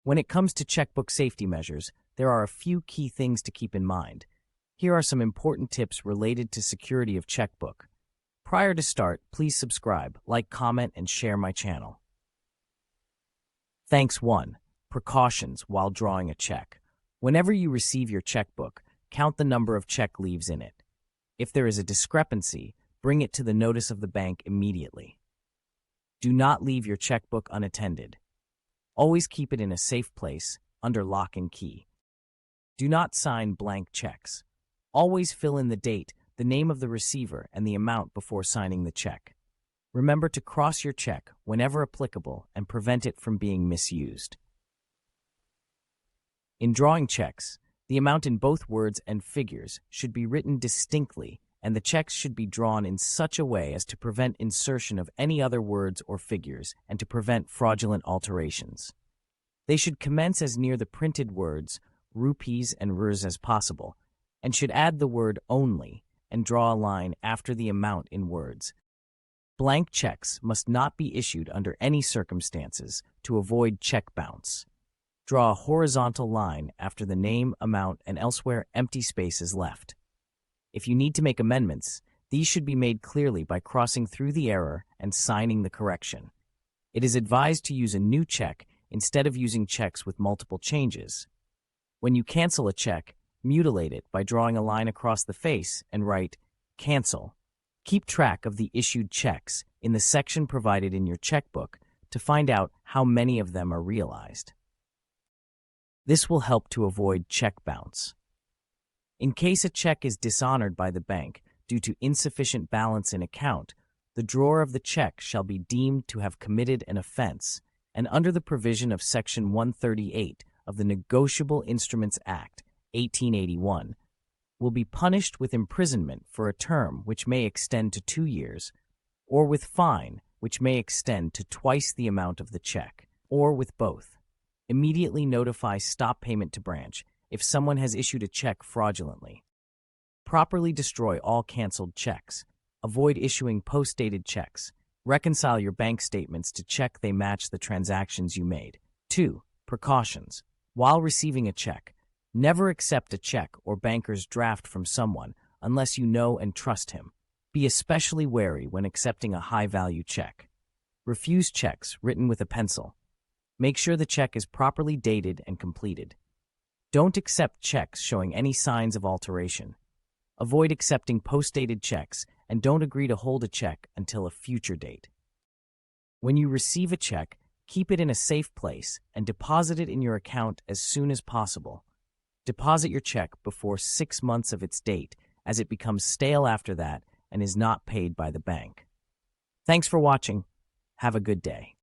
When it comes to checkbook safety measures, there are a few key things to keep in mind. Here are some important tips related to security of checkbook. Prior to start, please subscribe, like, comment, and share my channel. Thanks. 1. Precautions while drawing a check. Whenever you receive your checkbook, count the number of check leaves in it. If there is a discrepancy, bring it to the notice of the bank immediately. Do not leave your checkbook unattended. Always keep it in a safe place, under lock and key. Do not sign blank checks. Always fill in the date, the name of the receiver, and the amount before signing the check. Remember to cross your check whenever applicable and prevent it from being misused. In drawing checks, the amount in both words and figures should be written distinctly, and the checks should be drawn in such a way as to prevent insertion of any other words or figures and to prevent fraudulent alterations. They should commence as near the printed words, rupees and rs as possible, and should add the word only and draw a line after the amount in words. Blank checks must not be issued under any circumstances to avoid check bounce. Draw a horizontal line after the name, amount, and elsewhere empty space is left. If you need to make amendments, these should be made clearly by crossing through the error and signing the correction. It is advised to use a new check instead of using checks with multiple changes. When you cancel a check, mutilate it by drawing a line across the face and write "Cancel." Keep track of the issued checks in the section provided in your checkbook to find out how many of them are realized. This will help to avoid check bounce. In case a check is dishonored by the bank due to insufficient balance in account, the drawer of the check shall be deemed to have committed an offense, and under the provision of Section 138 of the Negotiable Instruments Act, 1881, will be punished with imprisonment for a term which may extend to 2 years, or with fine which may extend to twice the amount of the check, or with both. Immediately notify stop payment to branch if someone has issued a check fraudulently. Properly destroy all canceled checks. Avoid issuing post-dated checks. Reconcile your bank statements to check they match the transactions you made. 2. Precautions. While receiving a check, never accept a check or banker's draft from someone unless you know and trust him. Be especially wary when accepting a high-value check. Refuse checks written with a pencil. Make sure the check is properly dated and completed. Don't accept checks showing any signs of alteration. Avoid accepting post-dated checks and don't agree to hold a check until a future date. When you receive a check, keep it in a safe place and deposit it in your account as soon as possible. Deposit your check before 6 months of its date, as it becomes stale after that and is not paid by the bank. Thanks for watching. Have a good day.